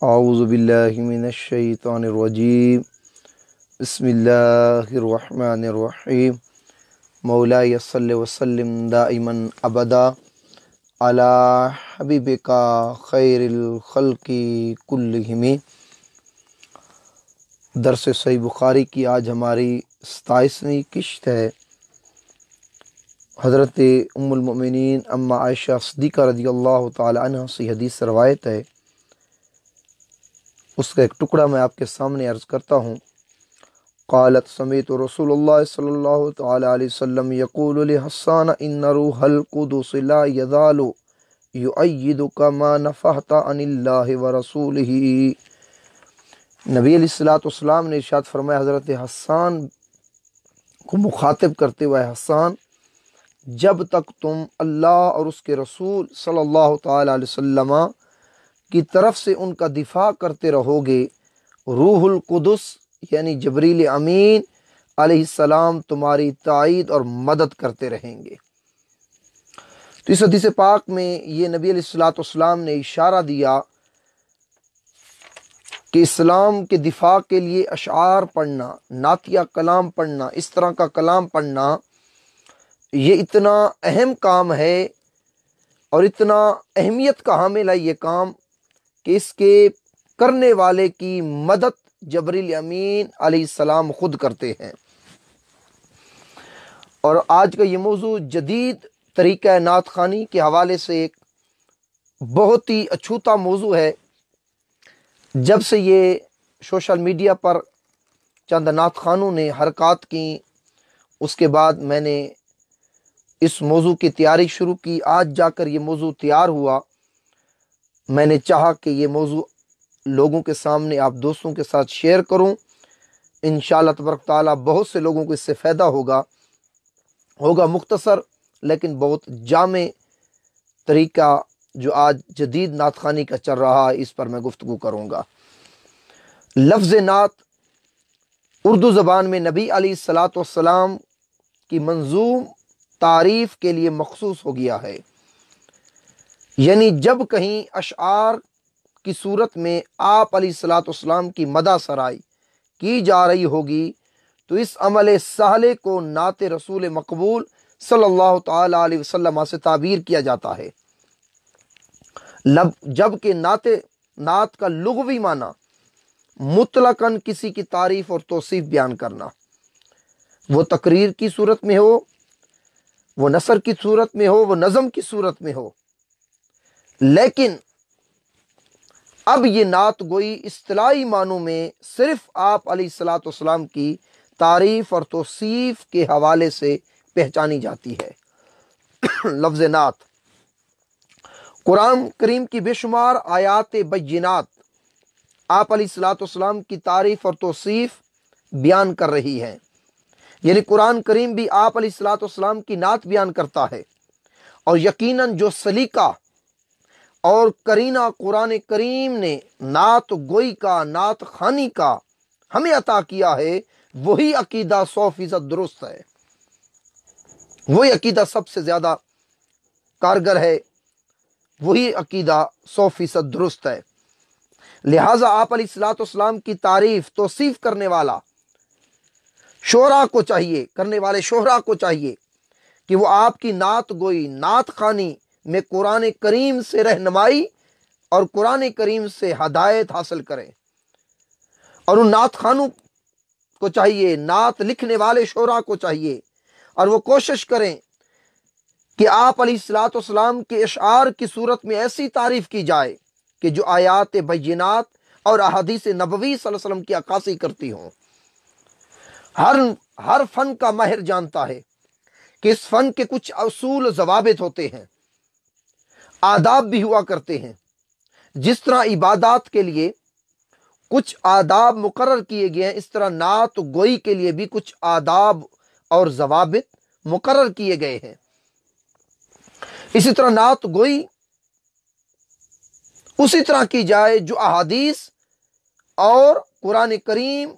اعوذ باللہ من الشیطان الرجیم بسم اللہ الرحمن الرحیم مولاي صل وسلم دائما ابدا علی حبیبک خیر الخلق کلہم۔ درس صحیح بخاری کی آج ہماری 27ویں قسط ہے۔ حضرت ام المؤمنین اما عائشہ صدیقہ رضی اللہ تعالی عنہ سے حدیث سے روایت ہے، اس کا ایک ٹکڑا میں آپ کے سامنے عرض کرتا ہوں۔ قالت سمعت رسول اللہ صلی اللہ تعالی علیہ وسلم یقول لحسان ان روح القدس لا یزال یؤیدک ما نفحت عن اللہ ورسولہ۔ نبی علیہ السلام نے ارشاد فرمایا حضرت حسان کو مخاطب کرتے ہوئے، حسان جب تک تم اللہ اور اس کے رسول صلی اللہ تعالی علیہ وسلم کی طرف سے ان کا دفاع کرتے رہو گے، روح القدس یعنی جبریل امین علیہ السلام تمہاری تائید اور مدد کرتے رہیں گے۔ تو اس حدیث پاک میں یہ نبی علیہ السلام نے اشارہ دیا کہ اسلام کے دفاع کے لیے اشعار پڑھنا، نعتیہ کلام پڑھنا، اس طرح کا کلام پڑھنا، یہ اتنا اہم کام ہے اور اتنا اہمیت کا حامل ہے یہ کام کہ اس کے کرنے والے کی مدد جبریل امین علیہ السلام خود کرتے ہیں۔ اور آج کا یہ موضوع جدید طریقہ نعت خوانی کے حوالے سے ایک بہت ہی اچھوتا موضوع ہے۔ جب سے یہ سوشل میڈیا پر چند نعت خوانوں نے حرکات کی، اس کے بعد میں نے اس موضوع کی تیاری شروع کی۔ آج جا کر یہ موضوع تیار ہوا۔ میں نے چاہا کہ یہ موضوع لوگوں کے سامنے آپ دوستوں کے ساتھ شیئر کروں۔ انشاءاللہ تبارک تعالیٰ بہت سے لوگوں کو اس سے فائدہ ہوگا مختصر لیکن بہت جامع طریقہ جو آج جدید نعت خوانی کا چل رہا ہے، اس پر میں گفتگو کروں گا۔ لفظ نعت اردو زبان میں نبی علیہ السلام کی منظوم تعریف کے لیے مخصوص ہو گیا ہے، یعنی جب کہیں اشعار کی صورت میں آپ علیہ السلام کی مدح سرائی کی جا رہی ہوگی تو اس عمل صالح کو نعت رسول مقبول صلی اللہ تعالی علیہ وسلم سے تعبیر کیا جاتا ہے، جبکہ نعت کا لغوی معنی مطلقاً کسی کی تعریف اور توصیف بیان کرنا، وہ تقریر کی صورت میں ہو، وہ نثر کی صورت میں ہو، وہ نظم کی صورت میں ہو۔ لیکن اب یہ نعت گوئی اصطلاحی معنوں میں صرف آپ علیہ السلام کی تعریف اور توصیف کے حوالے سے پہچانی جاتی ہے۔ لفظ نعت قرآن کریم کی بے شمار آیات بینات آپ علیہ السلام کی تعریف اور توصیف بیان کر رہی ہیں، یعنی قرآن کریم بھی آپ علیہ السلام کی نعت بیان کرتا ہے، اور یقیناً جو سلیقہ اور کرینہ قرآن کریم نے نعت گوئی کا، نعت خوانی کا ہمیں عطا کیا ہے، وہی عقیدہ 100% درست ہے، وہی عقیدہ سب سے زیادہ کارگر ہے، وہی عقیدہ 100% درست ہے۔ لہٰذا آپ علیہ السلام کی تعریف توصیف کرنے والے شعراء کو چاہیے کہ وہ آپ کی نعت گوئی، نعت خوانی میں قرآن کریم سے رہنمائی اور قرآن کریم سے ہدایت حاصل کریں، اور ان نعت خوانوں کو چاہیے، نعت لکھنے والے شعراء کو چاہیے، اور وہ کوشش کریں کہ آپ علیہ السلام کے اشعار کی صورت میں ایسی تعریف کی جائے کہ جو آیات بینات اور احادیث نبوی صلی اللہ علیہ وسلم کی عکاسی کرتی ہوں۔ ہر فن کا ماہر جانتا ہے کہ اس فن کے کچھ اصول و ضوابط ہوتے ہیں، آداب بھی ہوا کرتے ہیں۔ جس طرح عبادات کے لیے کچھ آداب مقرر کیے گئے ہیں، اس طرح نعت گوئی کے لیے بھی کچھ آداب اور ضوابط مقرر کیے گئے ہیں۔ اسی طرح نعت گوئی اسی طرح کی جائے جو احادیث اور قرآن کریم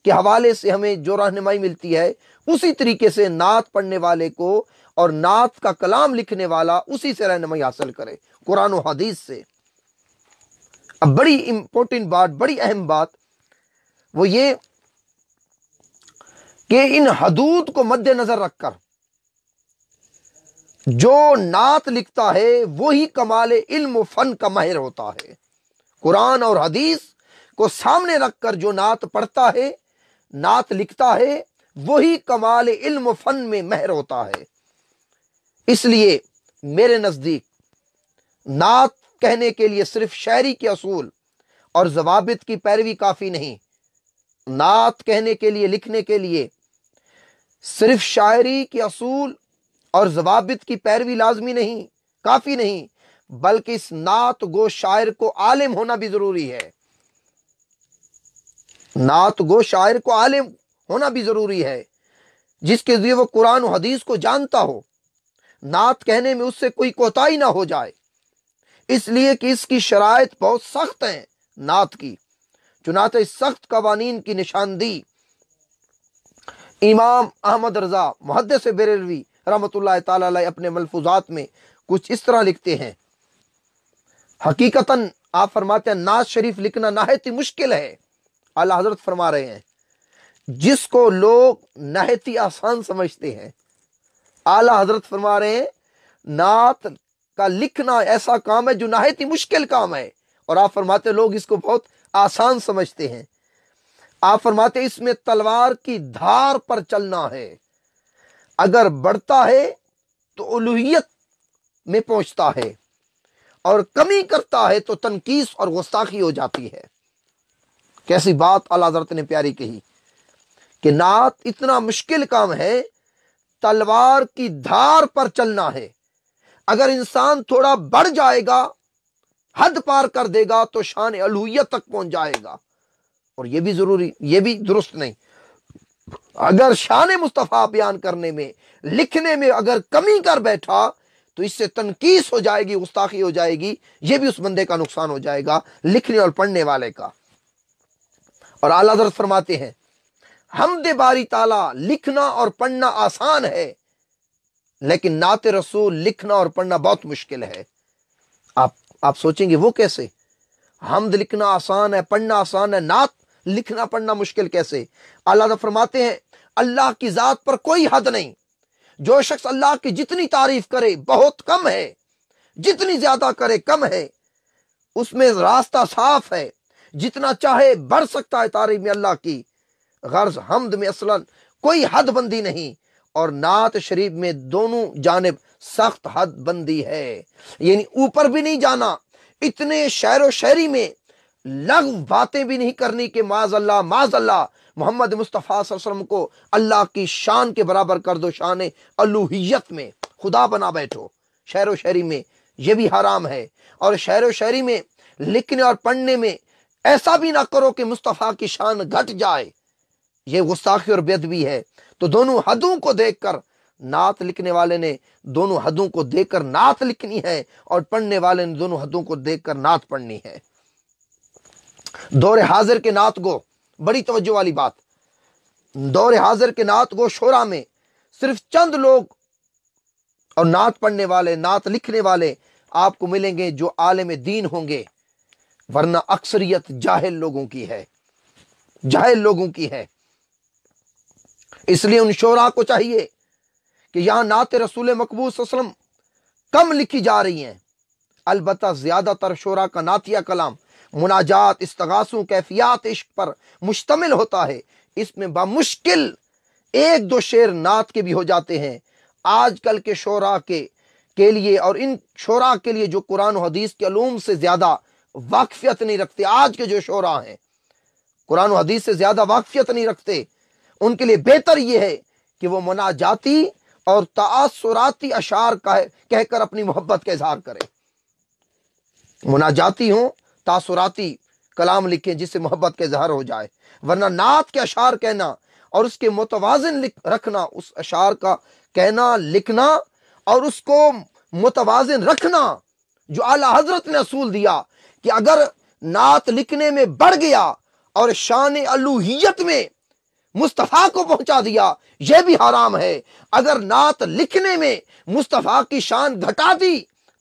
کے حوالے سے ہمیں جو رہنمائی ملتی ہے، اسی طریقے سے نعت پڑھنے والے کو اور نعت کا کلام لکھنے والا اسی سے رہنمائی حاصل کرے، قرآن و حدیث سے۔ اب بڑی امپورٹنٹ بات، بڑی اہم بات وہ یہ کہ ان حدود کو مد نظر رکھ کر جو نعت لکھتا ہے وہی کمال علم و فن کا ماہر ہوتا ہے۔ قرآن اور حدیث کو سامنے رکھ کر جو نعت پڑھتا ہے، نعت لکھتا ہے، وہی کمال علم و فن میں ماہر ہوتا ہے۔ اس لیے میرے نزدیک نعت کہنے کے لیے صرف شاعری کے اصول اور ضوابط کی پیروی کافی نہیں۔ نعت کہنے کے لیے، لکھنے کے لیے صرف شاعری کے اصول اور ضوابط کی پیروی لازمی نہیں، کافی نہیں، بلکہ اس نعت گو شاعر کو عالم ہونا بھی ضروری ہے۔ نعت گو شاعر کو عالم ہونا بھی ضروری ہے، جس کے ذریعے وہ قرآن و حدیث کو جانتا ہو، نعت کہنے میں اس سے کوئی کوتاہی نہ ہو جائے، اس لیے کہ اس کی شرائط بہت سخت ہیں نعت کی۔ چنانچہ اس سخت قوانین کی نشاندہی امام احمد رضا محدث بریلوی رحمۃ اللہ تعالی علیہ اپنے ملفوظات میں کچھ اس طرح لکھتے ہیں۔ حقیقتاً آپ فرماتے ہیں نعت شریف لکھنا نہایت ہی مشکل ہے۔ اعلیٰ حضرت فرما رہے ہیں جس کو لوگ نہایت ہی آسان سمجھتے ہیں، اعلیٰ حضرت فرما رہے ہیں نعت کا لکھنا ایسا کام ہے جو نہایت ہی مشکل کام ہے، اور آپ فرماتے ہیں لوگ اس کو بہت آسان سمجھتے ہیں۔ آپ فرماتے ہیں اس میں تلوار کی دھار پر چلنا ہے، اگر بڑھتا ہے تو الوہیت میں پہنچتا ہے، اور کمی کرتا ہے تو تنقیص اور گستاخی ہو جاتی ہے۔ کیسی بات اعلیٰ حضرت نے پیاری کہی کہ نعت اتنا مشکل کام ہے، تلوار کی دھار پر چلنا ہے، اگر انسان تھوڑا بڑھ جائے گا، حد پار کر دے گا تو شان الوہیت تک پہنچ جائے گا، اور یہ بھی ضروری، یہ بھی درست نہیں۔ اگر شان مصطفیٰ بیان کرنے میں، لکھنے میں اگر کمی کر بیٹھا تو اس سے تنقیص ہو جائے گی، گستاخی ہو جائے گی، یہ بھی اس بندے کا نقصان ہو جائے گا، لکھنے اور پڑھنے والے کا۔ اور اعلیٰ حضرت فرماتے ہیں حمد باری تعالیٰ لکھنا اور پڑھنا آسان ہے، لیکن نعت رسول لکھنا اور پڑھنا بہت مشکل ہے۔ آپ سوچیں گے وہ کیسے؟ حمد لکھنا آسان ہے، پڑھنا آسان ہے، نعت لکھنا پڑھنا مشکل کیسے؟ اللہ فرماتے ہیں اللہ کی ذات پر کوئی حد نہیں، جو شخص اللہ کی جتنی تعریف کرے بہت کم ہے، جتنی زیادہ کرے کم ہے، اس میں راستہ صاف ہے، جتنا چاہے بڑھ سکتا ہے تعریف میں اللہ کی۔ غرض حمد میں اصلاً کوئی حد بندی نہیں، اور نعت شریف میں دونوں جانب سخت حد بندی ہے، یعنی اوپر بھی نہیں جانا، اتنے شعر و شاعری میں لغو باتیں بھی نہیں کرنی کہ معاذ اللہ معاذ اللہ محمد مصطفیٰ صلی اللہ علیہ وسلم کو اللہ کی شان کے برابر کر دو، شان الوہیت میں خدا بنا بیٹھو۔ شعر و شاعری میں یہ بھی حرام ہے، اور شعر و شاعری میں لکھنے اور پڑھنے میں ایسا بھی نہ کرو کہ مصطفیٰ کی شان گھٹ جائے، یہ گستاخی اور بے ادبی ہے۔ تو دونوں حدوں کو دیکھ کر نعت لکھنے والے نے دونوں حدوں کو دیکھ کر نعت لکھنی ہے، اور پڑھنے والے نے دونوں حدوں کو دیکھ کر نعت پڑھنی ہے۔ دور حاضر کے نعت گو، بڑی توجہ والی بات، دور حاضر کے نعت گو شعراء میں صرف چند لوگ اور نعت پڑھنے والے، نعت لکھنے والے آپ کو ملیں گے جو عالم دین ہوں گے، ورنہ اکثریت جاہل لوگوں کی ہے، جاہل لوگوں کی ہے۔ اس لیے ان شعراء کو چاہیے کہ یہاں نعت رسول مقبول صلی اللہ علیہ وسلم کم لکھی جا رہی ہیں، البتہ زیادہ تر شعراء کا نعتیہ کلام مناجات، استغاثوں، کیفیات عشق پر مشتمل ہوتا ہے۔ اس میں بمشکل ایک دو شعر نعت کے بھی ہو جاتے ہیں۔ آج کل کے شعراء کے لیے، اور ان شعراء کے لیے جو قرآن و حدیث کے علوم سے زیادہ واقفیت نہیں رکھتے، آج کے جو شعراء ہیں قرآن و حدیث سے زیادہ واقفیت نہیں رکھتے، ان کے لیے بہتر یہ ہے کہ وہ مناجاتی اور تاثراتی اشعار کہہ کر اپنی محبت کا اظہار کرے، مناجاتی ہوں، تاثراتی کلام لکھیں جس سے محبت کا اظہار ہو جائے، ورنہ نعت کے اشعار کہنا اور اس کے متوازن رکھنا، اس اشعار کا کہنا، لکھنا اور اس کو متوازن رکھنا جو اعلیٰ حضرت نے اصول دیا کہ اگر نعت لکھنے میں بڑھ گیا اور شان الوہیت میں مصطفیٰ کو پہنچا دیا، یہ بھی حرام ہے۔ اگر نعت لکھنے میں مصطفیٰ کی شان گھٹا دی،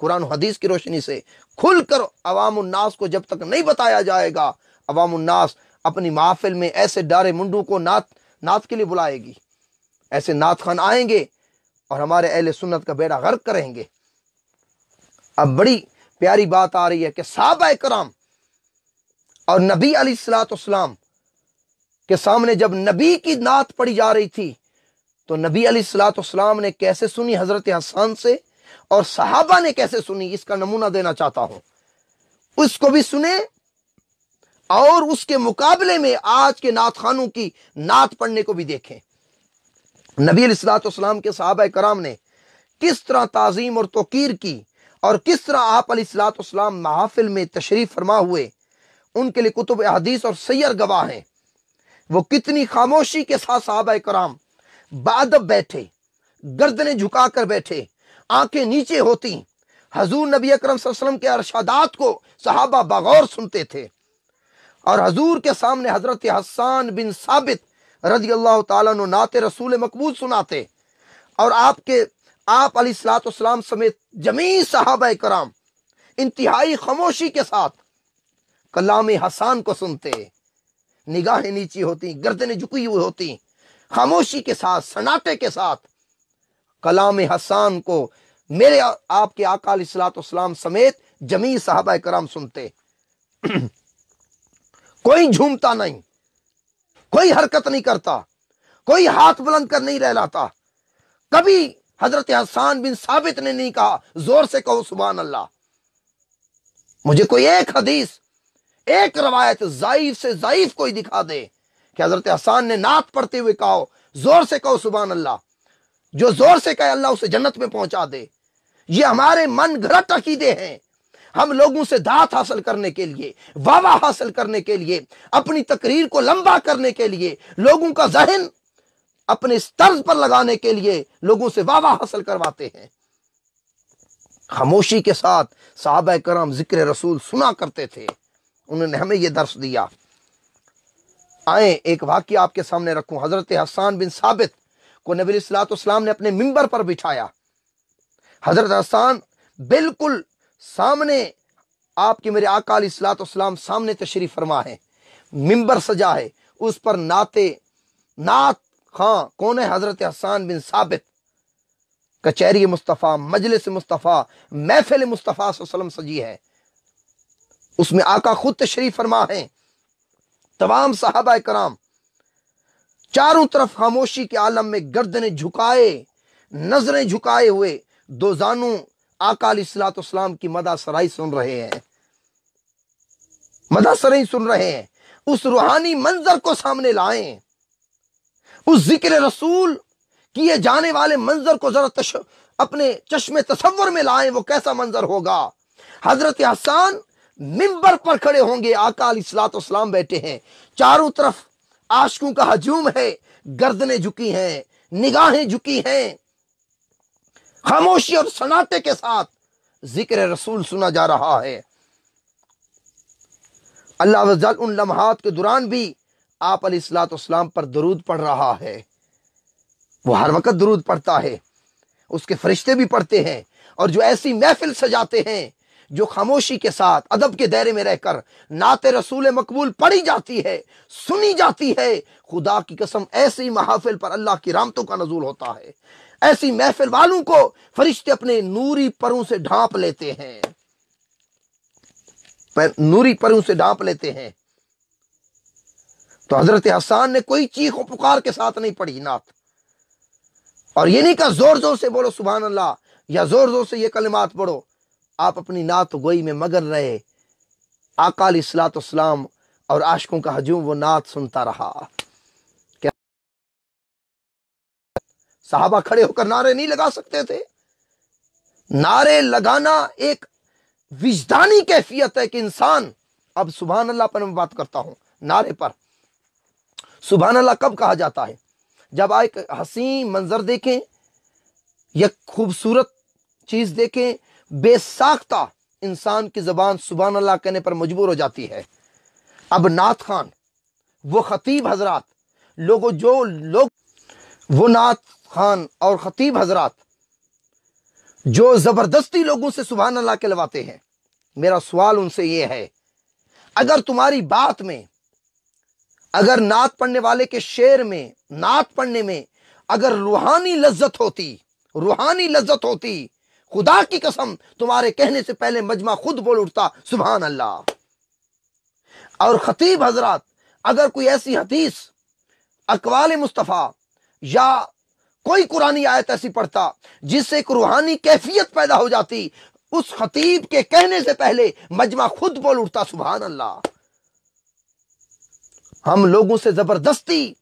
قرآن و حدیث کی روشنی سے کھل کر عوام الناس کو جب تک نہیں بتایا جائے گا، عوام الناس اپنی محافل میں ایسے ڈارے منڈوں کو نعت کے لیے بلائے گی، ایسے نعت خان آئیں گے اور ہمارے اہل سنت کا بیڑا غرق کریں گے۔ اب بڑی پیاری بات آ رہی ہے کہ صحابہ کرام اور نبی علیہ الصلوۃ والسلام کے سامنے جب نبی کی نعت پڑھی جا رہی تھی تو نبی علیہ الصلوۃ والسلام نے کیسے سنی حضرت حسان سے، اور صحابہ نے کیسے سنی، اس کا نمونہ دینا چاہتا ہوں، اس کو بھی سنیں اور اس کے مقابلے میں آج کے نعت خانوں کی نعت پڑھنے کو بھی دیکھیں۔ نبی علیہ الصلوۃ والسلام کے صحابہ کرام نے کس طرح تعظیم اور توقیر کی، اور کس طرح آپ علیہ الصلوۃ والسلام محافل میں تشریف فرما ہوئے، ان کے لیے کتب احادیث اور سیر گواہ ہیں۔ وہ کتنی خاموشی کے ساتھ صحابہ کرام بادب بیٹھے، گردنیں جھکا کر بیٹھے، آنکھیں نیچے ہوتی، حضور نبی اکرم صلی اللہ علیہ وسلم کے ارشادات کو صحابہ بغور سنتے تھے، اور حضور کے سامنے حضرت حسان بن ثابت رضی اللہ تعالیٰ عنہ نعت رسول مقبول سناتے، اور آپ علیہ الصلوۃ والسلام سمیت جمیع صحابہ کرام انتہائی خاموشی کے ساتھ کلام حسان کو سنتے، نگاہیں نیچی ہوتی، گردنیں جھکی ہوئی ہوتی، خاموشی کے ساتھ، سناٹے کے ساتھ کلام حسان کو میرے آپ کے آقا علیہ الصلوۃ والسلام سمیت جمیع صحابہ کرام سنتے۔ کوئی جھومتا نہیں، کوئی حرکت نہیں کرتا، کوئی ہاتھ بلند کر نہیں رہلاتا۔ کبھی حضرت حسان بن ثابت نے نہیں کہا زور سے کہو سبحان اللہ۔ مجھے کوئی ایک حدیث، ایک روایت ضعیف سے ضعیف کوئی دکھا دے کہ حضرت حسان نے نعت پڑھتے ہوئے کہو زور سے کہو سبحان اللہ۔ جو زور سے کہے اللہ اسے جنت میں پہنچا دے۔ یہ ہمارے من گھڑت عقیدے ہیں۔ ہم لوگوں سے دعات حاصل کرنے کے لیے، واہ واہ حاصل کرنے کے لیے، اپنی تقریر کو لمبا کرنے کے لیے، لوگوں کا ذہن اپنے اس طرز پر لگانے کے لیے لوگوں سے واہ واہ حاصل کرواتے ہیں۔ خاموشی کے ساتھ صحابہ کرام ذکر رسول سنا کرتے تھے، انہوں نے ہمیں یہ درس دیا۔ آئیں ایک واقعہ آپ کے سامنے رکھوں۔ حضرت حسان بن ثابت کو نبی علیہ الصلوۃ والسلام نے اپنے ممبر پر بٹھایا۔ حضرت حسان بالکل سامنے، آپ کے میرے آقا علیہ الصلوۃ والسلام سامنے تشریف فرما ہے، ممبر سجا ہے، اس پر نعت خاں کون ہے؟ حضرت حسان بن ثابت۔ کچہری مصطفیٰ، مجلس مصطفیٰ، محفل مصطفیٰ صلی اللہ علیہ وسلم سجی ہے، اس میں آقا خود تشریف فرما ہے۔ تمام صحابہ کرام چاروں طرف خاموشی کے عالم میں گردنیں جھکائے، نظریں جھکائے ہوئے دو زانوں آقا علیہ الصلوۃ والسلام کی مدح سرائی سن رہے ہیں، مدح سرائی سن رہے ہیں۔ اس روحانی منظر کو سامنے لائیں، اس ذکر رسول کیے جانے والے منظر کو ذرا اپنے چشم تصور میں لائیں، وہ کیسا منظر ہوگا۔ حضرت حسان ممبر پر کھڑے ہوں گے، آقا علیہ الصلوۃ والسلام بیٹھے ہیں، چاروں طرف عاشقوں کا ہجوم ہے، گردنیں جھکی ہیں، نگاہیں جھکی ہیں، خاموشی اور سناٹے کے ساتھ ذکر رسول سنا جا رہا ہے۔ اللہ عز و جل ان لمحات کے دوران بھی آپ علیہ الصلوۃ والسلام پر درود پڑھ رہا ہے۔ وہ ہر وقت درود پڑھتا ہے، اس کے فرشتے بھی پڑھتے ہیں، اور جو ایسی محفل سجاتے ہیں جو خاموشی کے ساتھ ادب کے دائرے میں رہ کر نعت رسول مقبول پڑھی جاتی ہے، سنی جاتی ہے، خدا کی قسم ایسی محافل پر اللہ کی رحمتوں کا نزول ہوتا ہے۔ ایسی محفل والوں کو فرشتے اپنے نوری پروں سے ڈھانپ لیتے ہیں، نوری پروں سے ڈھانپ لیتے ہیں۔ تو حضرت حسان نے کوئی چیخ و پکار کے ساتھ نہیں پڑھی نعت، اور یہ نہیں کہا زور زور سے بولو سبحان اللہ یا زور زور سے یہ کلمات پڑھو۔ آپ اپنی نعت گوئی میں مگن رہے، آقا علیہ الصلوۃ والسلام اور عاشقوں کا ہجوم وہ نعت سنتا رہا۔ صحابہ کھڑے ہو کر نعرے نہیں لگا سکتے تھے؟ نعرے لگانا ایک وجدانی کیفیت ہے کہ انسان، اب سبحان اللہ پر میں بات کرتا ہوں، نعرے پر سبحان اللہ کب کہا جاتا ہے؟ جب ایک حسین منظر دیکھیں، یک خوبصورت چیز دیکھیں، بے ساختہ انسان کی زبان سبحان اللہ کہنے پر مجبور ہو جاتی ہے۔ اب نعت خان، وہ خطیب حضرات، وہ نعت خان اور خطیب حضرات جو زبردستی لوگوں سے سبحان اللہ کہلواتے ہیں، میرا سوال ان سے یہ ہے، اگر تمہاری بات میں، اگر نعت پڑھنے والے کے شعر میں، نعت پڑھنے میں اگر روحانی لذت ہوتی، خدا کی قسم تمہارے کہنے سے پہلے مجمع خود بول اٹھتا سبحان اللہ۔ اور خطیب حضرات اگر کوئی ایسی حدیث، اقوال مصطفیٰ یا کوئی قرآنی آیت ایسی پڑھتا جس سے ایک روحانی کیفیت پیدا ہو جاتی، اس خطیب کے کہنے سے پہلے مجمع خود بول اٹھتا سبحان اللہ۔ ہم لوگوں سے زبردستی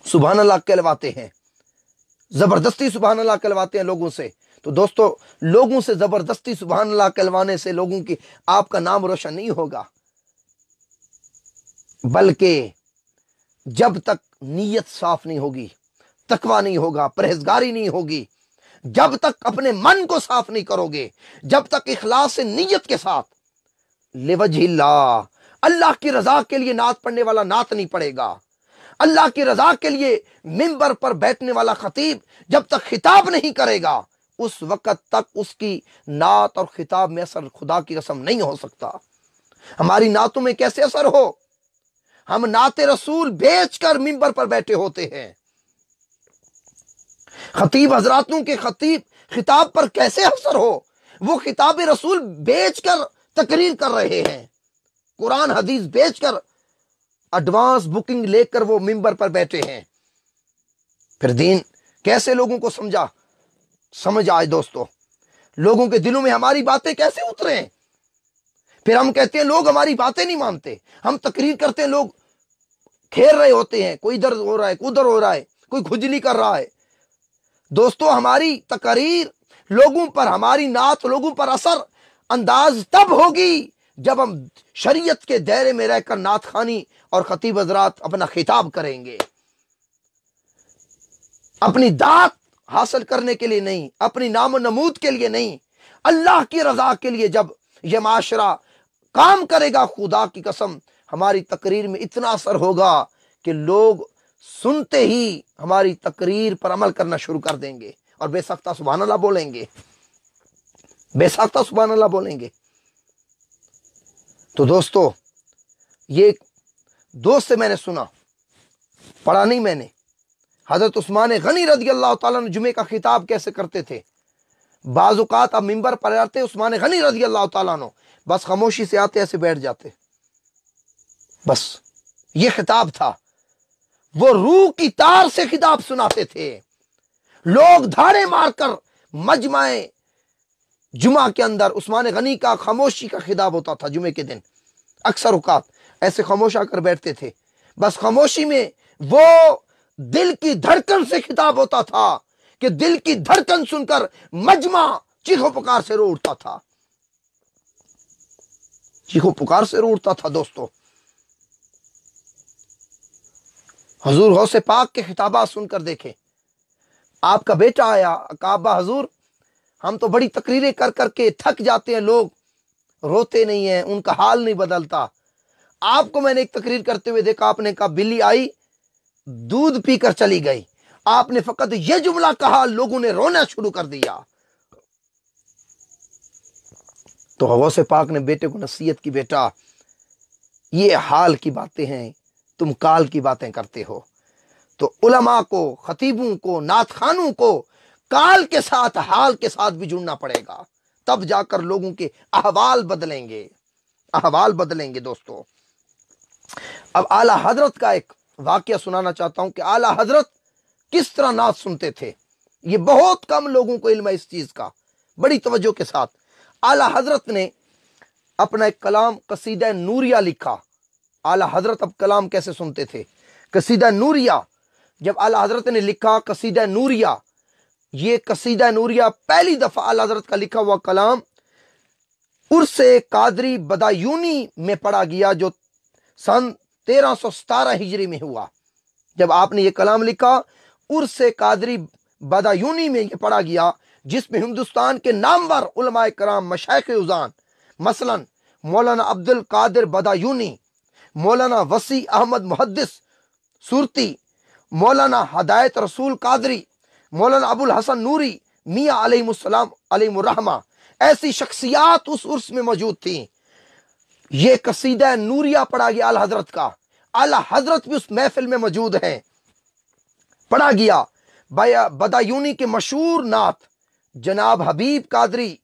سبحان اللہ کہلواتے ہیں، زبردستی سبحان اللہ کہلواتے ہیں لوگوں سے۔ تو دوستو، لوگوں سے زبردستی سبحان اللہ کہلوانے سے لوگوں کی آپ کا نام روشن نہیں ہوگا، بلکہ جب تک نیت صاف نہیں ہوگی، تقوی نہیں ہوگا، پرہیزگاری نہیں ہوگی، جب تک اپنے من کو صاف نہیں کرو گے، جب تک اخلاص نیت کے ساتھ لوجہ اللہ، اللہ کی رضا کے لیے نعت پڑھنے والا نعت نہیں پڑھے گا، اللہ کی رضا کے لیے منبر پر بیٹھنے والا خطیب جب تک خطاب نہیں کرے گا، اس وقت تک اس کی نعت اور خطاب میں اثر خدا کی قسم نہیں ہو سکتا۔ ہماری نعتوں میں کیسے اثر ہو؟ ہم نعت رسول بیچ کر منبر پر بیٹھے ہوتے ہیں۔ خطیب حضراتوں کے خطاب پر کیسے اثر ہو؟ وہ خطاب رسول بیچ کر تقریر کر رہے ہیں، قرآن حدیث بیچ کر ایڈوانس بکنگ لے کر وہ منبر پر بیٹھے ہیں۔ پھر دین کیسے لوگوں کو سمجھ آئے دوستو؟ لوگوں کے دلوں میں ہماری باتیں کیسے اترے ہیں؟ پھر ہم کہتے ہیں لوگ ہماری باتیں نہیں مانتے، ہم تقریر کرتے ہیں، لوگ کھیر رہے ہوتے ہیں، کوئی ادھر ہو رہا ہے، کوئی ادھر ہو رہا ہے، کوئی کھجلی کر رہا ہے۔ دوستو، ہماری تقریر لوگوں پر، ہماری نعت لوگوں پر اثر انداز تب ہوگی جب ہم شریعت کے دائرے میں رہ کر نعت خوانی اور خطیب حضرات اپنا خطاب کریں گے، اپنی داد حاصل کرنے کے لیے نہیں، اپنی نام و نمود کے لیے نہیں، اللہ کی رضا کے لیے جب یہ معاشرہ کام کرے گا، خدا کی قسم ہماری تقریر میں اتنا اثر ہوگا کہ لوگ سنتے ہی ہماری تقریر پر عمل کرنا شروع کر دیں گے اور بے ساختہ سبحان اللہ بولیں گے، بے ساختہ سبحان اللہ بولیں گے۔ تو دوستو، یہ ایک دوست سے میں نے سنا، پڑھا نہیں میں نے، حضرت عثمان غنی رضی اللہ تعالیٰ نے جمعے کا خطاب کیسے کرتے تھے۔ بعض اوقات اب منبر پر آتے عثمان غنی رضی اللہ تعالیٰ نے بس خاموشی سے آتے ایسے بیٹھ جاتے، بس یہ خطاب تھا، وہ روح کی تار سے خطاب سناتے تھے۔ لوگ دھاڑے مار کر مجمع جمعہ کے اندر عثمان غنی کا خاموشی کا خطاب ہوتا تھا جمعے کے دن، اکثر اوقات ایسے خاموش آ کر بیٹھتے تھے، بس خاموشی میں وہ دل کی دھڑکن سے خطاب ہوتا تھا کہ دل کی دھڑکن سن کر مجمع چیخو پکار سے رو اٹھتا تھا، چیخو پکار سے رو اٹھتا تھا۔ دوستو، حضور غوث پاک کے خطابات سن کر دیکھیں۔ آپ کا بیٹا آیا، کہا ابا حضور ہم تو بڑی تقریریں کر کر کے تھک جاتے ہیں، لوگ روتے نہیں ہیں، ان کا حال نہیں بدلتا۔ آپ کو میں نے ایک تقریر کرتے ہوئے دیکھا، آپ نے کہا بلی آئی دودھ پی کر چلی گئی، آپ نے فقط یہ جملہ کہا، لوگوں نے رونا شروع کر دیا۔ تو غوث پاک نے بیٹے کو نصیحت کی، بیٹا یہ حال کی باتیں ہیں، تم کال کی باتیں کرتے ہو۔ تو علماء کو، خطیبوں کو، نعت خوانوں کو کال کے ساتھ، حال کے ساتھ بھی جڑنا پڑے گا، تب جا کر لوگوں کے احوال بدلیں گے، احوال بدلیں گے۔ دوستو، اب اعلی حضرت کا ایک واقعہ سنانا چاہتا ہوں کہ اعلی حضرت کس طرح نعت سنتے تھے۔ یہ بہت کم لوگوں کو علم ہے اس چیز کا، بڑی توجہ کے ساتھ۔ اعلی حضرت نے اپنا ایک کلام قصیدہ نوریہ لکھا۔ اعلی حضرت اب کلام کیسے سنتے تھے؟ قصیدہ نوریہ جب اعلی حضرت نے لکھا، قصیدہ نوریہ، یہ قصیدہ نوریہ پہلی دفعہ اعلی حضرت کا لکھا ہوا کلام عرس قادری بدایونی میں پڑھا گیا، جو سن 1317 ہجری میں ہوا۔ جب آپ نے یہ کلام لکھا، عرس قادری بدایونی میں یہ پڑھا گیا، جس میں ہندوستان کے نامور علماء کرام، مشائخ اذان، مثلا مولانا عبد القادر بدایونی، مولانا وسیع احمد محدث صورتی، مولانا ہدایت رسول قادری، مولانا ابو الحسن نوری، میاں علیہم الرحمہ، ایسی شخصیات اس عرس میں موجود تھیں۔ یہ قصیدہ نوریہ پڑھا گیا اعلی حضرت کا، اعلی حضرت بھی اس محفل میں موجود ہیں، پڑھا گیا۔ بدایونی کے مشہور نعت جناب حبیب قادری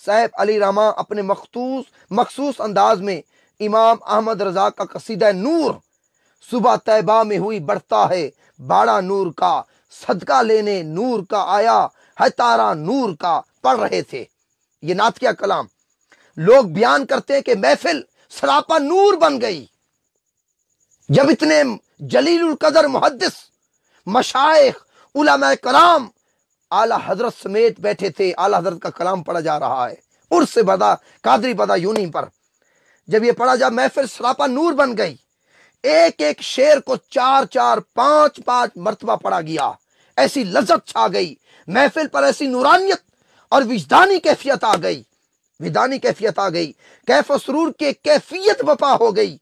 صاحب علی رحمہ اپنے مخصوص انداز میں امام احمد رضا کا قصیدہ نور، صبح طیبہ میں ہوئی بڑھتا ہے باڑا نور کا، صدقہ لینے نور کا آیا ہے تارا نور کا، پڑھ رہے تھے۔ یہ نعت کیا کلام، لوگ بیان کرتے ہیں کہ محفل سراپا نور بن گئی جب اتنے جلیل القدر محدث، مشائخ، علماء کرام اعلی حضرت سمیت بیٹھے تھے، اعلی حضرت کا کلام پڑھا جا رہا ہے عرس قادری بدایونی پر۔ جب یہ پڑھا جا محفل سراپا نور بن گئی، ایک ایک شعر کو 4 5 مرتبہ پڑھا گیا، ایسی لذت چھا گئی محفل پر، ایسی نورانیت اور وجدانی کیفیت آ گئی، کیف و سرور کے کیفیت بپا ہو گئی،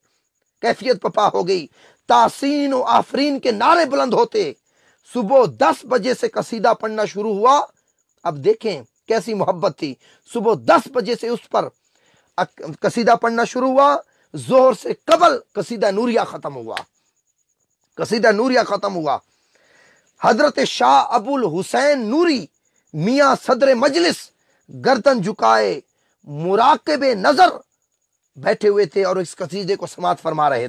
تحسین و آفرین کے نعرے بلند ہوتے۔ صبح 10 بجے سے قصیدہ پڑھنا شروع ہوا، اب دیکھیں کیسی محبت تھی، صبح 10 بجے سے اس پر قصیدہ پڑھنا شروع ہوا، ظہر سے قبل قصیدہ نوریہ ختم ہوا۔ حضرت شاہ ابو الحسین نوری میاں صدر مجلس گردن جھکائے مراقب نظر بیٹھے ہوئے تھے اور اس قصیدے کو سماعت فرما رہے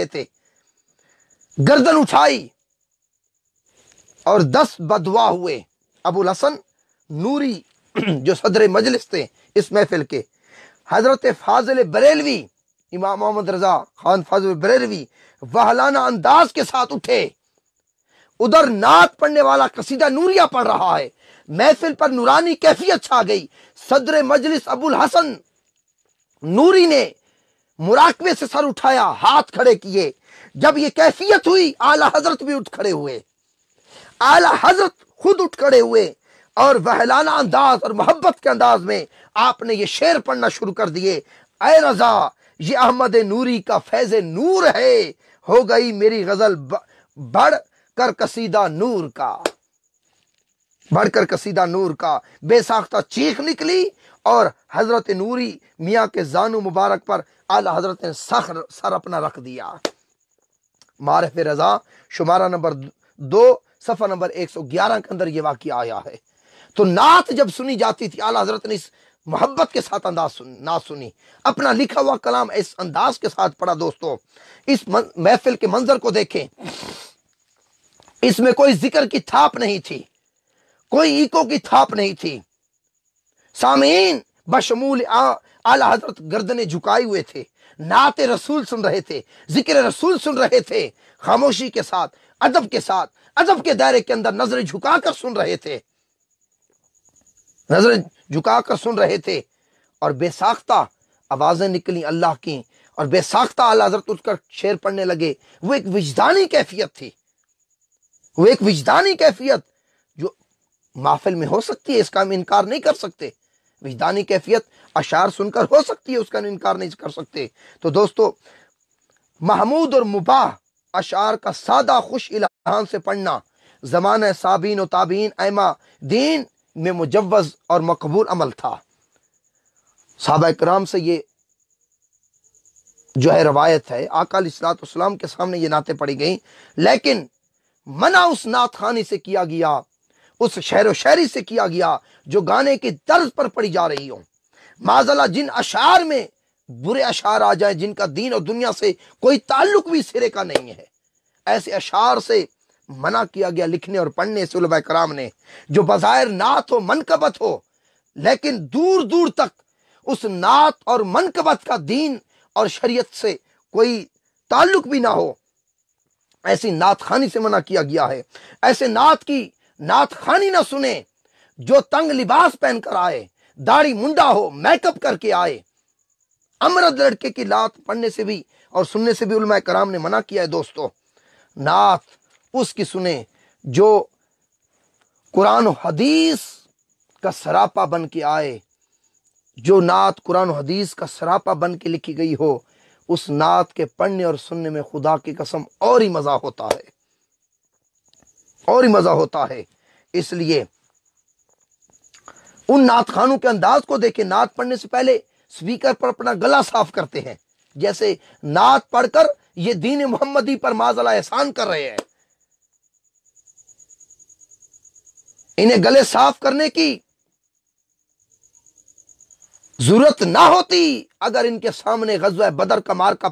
تھے، گردن اٹھائی اور 10 بدعا ہوئے۔ ابو الحسن نوری جو صدر مجلس تھے اس محفل کے، حضرت فاضل بریلوی، امام محمد رضا خان فاضل بریلوی وحلانہ انداز کے ساتھ اٹھے، ادھر نعت پڑھنے والا قصیدہ نوریہ پڑھ رہا ہے، محفل پر نورانی کیفیت چھا گئی۔ صدر مجلس ابو الحسن نوری نے مراقبے سے سر اٹھایا، ہاتھ کھڑے کیے، جب یہ کیفیت ہوئی اعلی حضرت بھی اٹھ کھڑے ہوئے اور وحلانہ انداز اور محبت کے انداز میں آپ نے یہ شعر پڑھنا شروع کر دیے، اے رضا یہ احمد نوری کا فیض نور ہے، ہو گئی میری غزل بڑھ کر قصیدہ نور کا، بے ساختہ چیخ نکلی اور حضرت نوری میاں کے زانو مبارک پر اعلی حضرت نے سر اپنا رکھ دیا۔ معارف رضا شمارہ نمبر 2 صفحہ نمبر 111 کے اندر یہ واقعہ آیا ہے۔ تو نعت جب سنی جاتی تھی اعلی حضرت نے اس محبت کے ساتھ نعت سنی، اپنا لکھا ہوا کلام اس انداز کے ساتھ پڑھا۔ دوستو اس محفل کے منظر کو دیکھیں، اس میں کوئی ذکر کی تھاپ نہیں تھی، کوئی ایکو کی تھاپ نہیں تھی، سامعین بشمول اعلی حضرت گردنیں جھکائے ہوئے تھے، نعت رسول سن رہے تھے، ذکر رسول سن رہے تھے، خاموشی کے ساتھ، ادب کے دائرے کے اندر نظر جھکا کر سن رہے تھے اور بے ساختہ آوازیں نکلی اللہ کی، اور بے ساختہ اعلی حضرت اٹھ کر شعر پڑھنے لگے۔ وہ ایک وجدانی کیفیت تھی، جو محفل میں ہو سکتی ہے، اس کا ہم انکار نہیں کر سکتے۔ وجدانی کیفیت اشعار سن کر ہو سکتی ہے، اس کا انکار نہیں کر سکتے۔ تو دوستو محمود اور مباح اشعار کا سادہ خوش الہام سے پڑھنا زمانہ صابین و تابعین ائمہ دین میں مجوز اور مقبول عمل تھا۔ صحابہ کرام سے یہ جو ہے روایت ہے، آقا علیہ الصلوۃ والسلام کے سامنے یہ نعتیں پڑھی گئیں، لیکن منع اس نعت خوانی سے کیا گیا، اس شعر و شاعری سے کیا گیا جو گانے کی طرز پر پڑھی جا رہی ہوں۔ معاذاللہ جن اشعار میں برے اشعار آ جائیں، جن کا دین اور دنیا سے کوئی تعلق بھی سرے کا نہیں ہے، ایسے اشعار سے منع کیا گیا لکھنے اور پڑھنے سے علماء کرام نے، جو بظاہر نعت ہو، منقبت ہو، لیکن دور دور تک اس نعت اور منقبت کا دین اور شریعت سے کوئی تعلق بھی نہ ہو، ایسی نعت خوانی سے منع کیا گیا ہے۔ ایسے نعت خوانی نہ سنیں جو تنگ لباس پہن کر آئے، داڑھی منڈا ہو، میک اپ کر کے آئے۔ امرد لڑکے کی نعت پڑھنے سے بھی اور سننے سے بھی علماء کرام نے منع کیا ہے۔ دوستو نعت اس کی سنیں جو قرآن و حدیث کا سراپا بن کے آئے، جو نعت قرآن و حدیث کا سراپا بن کے لکھی گئی ہو، اس نعت کے پڑھنے اور سننے میں خدا کی قسم اور ہی مزہ ہوتا ہے، اس لیے ان نعت خانوں کے انداز کو دیکھیں، نعت پڑھنے سے پہلے سپیکر پر اپنا گلا صاف کرتے ہیں، جیسے نعت پڑھ کر یہ دین محمدی پر معاذ احسان کر رہے ہیں۔ انہیں گلے صاف کرنے کی ضرورت نہ ہوتی اگر ان کے سامنے غزوہ بدر کا مارکا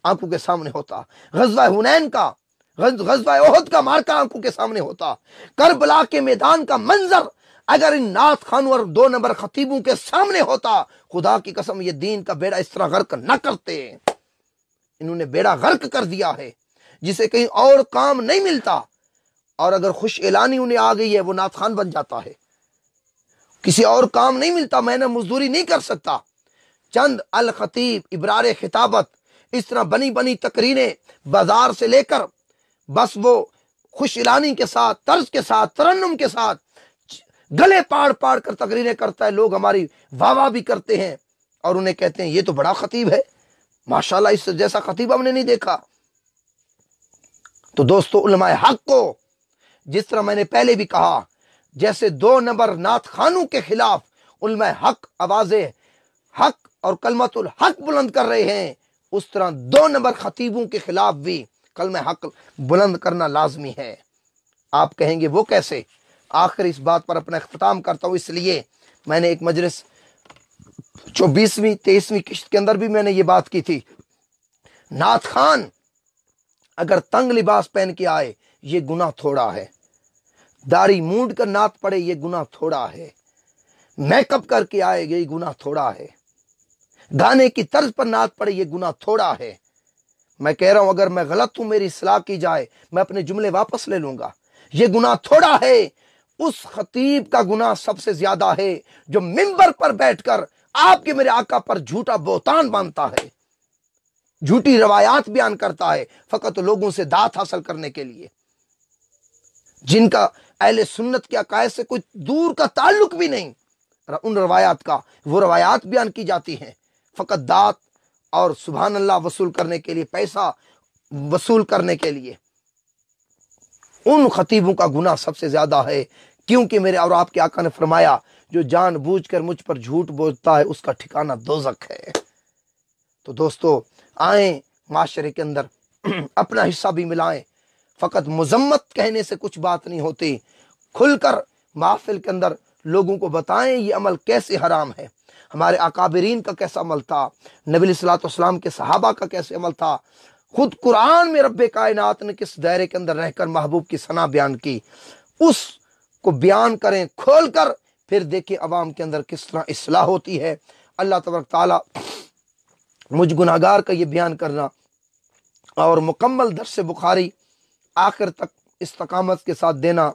آنکھوں کے سامنے ہوتا، غزوہ حنین کا، غزوہ احد کا مارکا آنکھوں کے سامنے ہوتا، کربلا کے میدان کا منظر اگر ان نعت خانوں اور 2 نمبر خطیبوں کے سامنے ہوتا، خدا کی قسم یہ دین کا بیڑا اس طرح غرق نہ کرتے۔ انہوں نے بیڑا غرق کر دیا ہے جسے کہیں اور کام نہیں ملتا، اور اگر خوش اعلانی انہیں آ گئی ہے وہ نعت خان بن جاتا ہے۔ کسی اور کام نہیں ملتا، میں نے مزدوری نہیں کر سکتا۔ چند الخطیب، ابرار خطابت، اس طرح بنی بنی تقریریں بازار سے لے کر بس وہ خوش اعلانی کے ساتھ، طرز کے ساتھ، ترنم کے ساتھ گلے پاڑ پاڑ کر تقریریں کرتا ہے، لوگ ہماری واہ واہ بھی کرتے ہیں اور انہیں کہتے ہیں یہ تو بڑا خطیب ہے، ماشاءاللہ اس جیسا خطیب ہم نے نہیں دیکھا۔ تو دوستو، علماء حق کو جس طرح میں نے پہلے بھی کہا، جیسے 2 نمبر نعت خانوں کے خلاف علماء حق آواز حق اور کلمت الحق بلند کر رہے ہیں، اس طرح 2 نمبر خطیبوں کے خلاف بھی کلمہ حق بلند کرنا لازمی ہے۔ آپ کہیں گے وہ کیسے؟ آخر اس بات پر اپنا اختتام کرتا ہوں، اس لیے میں نے ایک مجلس 24ویں 23ویں قسط کے اندر بھی میں نے یہ بات کی تھی، نعت خان اگر تنگ لباس پہن کے آئے یہ گناہ تھوڑا ہے، داڑھی مونڈ کر نعت پڑے یہ گناہ تھوڑا ہے، میک اپ کر کے آئے یہ گناہ تھوڑا ہے، گانے کی طرز پر نعت پڑے یہ گناہ تھوڑا ہے۔ میں کہہ رہا ہوں اگر میں غلط ہوں میری اصلاح کی جائے، میں اپنے جملے واپس لے لوں گا۔ یہ گناہ تھوڑا ہے، اس خطیب کا گناہ سب سے زیادہ ہے جو منبر پر بیٹھ کر آپ کے میرے آقا پر جھوٹا بہتان باندھتا ہے، جھوٹی روایات بیان کرتا ہے فقط لوگوں سے داد حاصل کرنے کے لیے، جن کا اہل سنت کے عقائد سے کوئی دور کا تعلق بھی نہیں۔ ان روایات کا وہ روایات بیان کی جاتی ہیں فقط داد اور سبحان اللہ وصول کرنے کے لیے، پیسہ وصول کرنے کے لیے۔ ان خطیبوں کا گناہ سب سے زیادہ ہے، کیونکہ میرے اور آپ کے آقا نے فرمایا جو جان بوجھ کر مجھ پر جھوٹ بولتا ہے اس کا ٹھکانہ دوزخ ہے۔ تو دوستو آئیں معاشرے کے اندر اپنا حصہ بھی ملائیں، فقط مذمت کہنے سے کچھ بات نہیں ہوتی، کھل کر محفل کے اندر لوگوں کو بتائیں یہ عمل کیسے حرام ہے، ہمارے اکابرین کا کیسا عمل تھا، نبی علیہ السلام کے صحابہ کا کیسے عمل تھا، خود قرآن میں رب کائنات نے کس دائرے کے اندر رہ کر محبوب کی ثنا بیان کی، اس کو بیان کریں کھول کر، پھر دیکھیں عوام کے اندر کس طرح اصلاح ہوتی ہے۔ اللہ تبارک تعالیٰ مجھ گناہگار کا یہ بیان کرنا اور مکمل درس بخاری آخر تک استقامت کے ساتھ دینا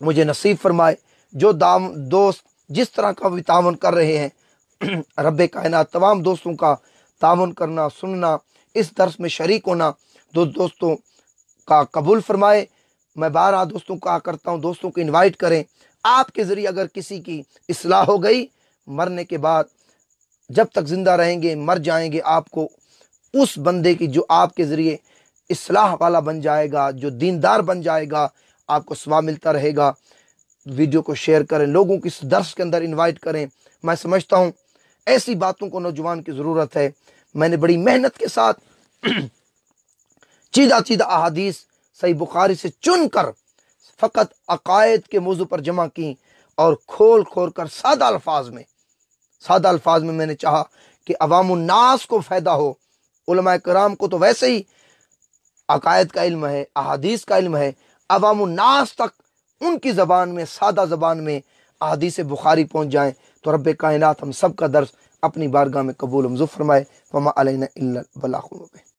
مجھے نصیب فرمائے۔ جو دوست جس طرح کا بھی تعاون کر رہے ہیں، رب کائنات تمام دوستوں کا تعاون کرنا، سننا، اس درس میں شریک ہونا دوستوں کا قبول فرمائے۔ میں بارہا دوستوں کا کرتا ہوں دوستوں کو انوائٹ کریں، آپ کے ذریعے اگر کسی کی اصلاح ہو گئی، مرنے کے بعد جب تک زندہ رہیں گے مر جائیں گے، آپ کو اس بندے کی جو آپ کے ذریعے اصلاح والا بن جائے گا، جو دیندار بن جائے گا، آپ کو ثواب ملتا رہے گا۔ ویڈیو کو شیئر کریں، لوگوں کی اس درس کے اندر انوائٹ کریں۔ میں سمجھتا ہوں ایسی باتوں کو نوجوان کی ضرورت ہے۔ میں نے بڑی محنت کے ساتھ چیدہ احادیث صحیح بخاری سے چن کر فقط عقائد کے موضوع پر جمع کی، اور کھول کر سادہ الفاظ میں میں نے چاہا کہ عوام الناس کو فائدہ ہو۔ علماء کرام کو تو ویسے ہی عقائد کا علم ہے، احادیث کا علم ہے، عوام الناس تک ان کی زبان میں، سادہ زبان میں احادیث بخاری پہنچ جائیں، تو رب کائنات ہم سب کا درس اپنی بارگاہ میں قبول و منظور فرمائے۔ وما علینا الا البلاغ المبین۔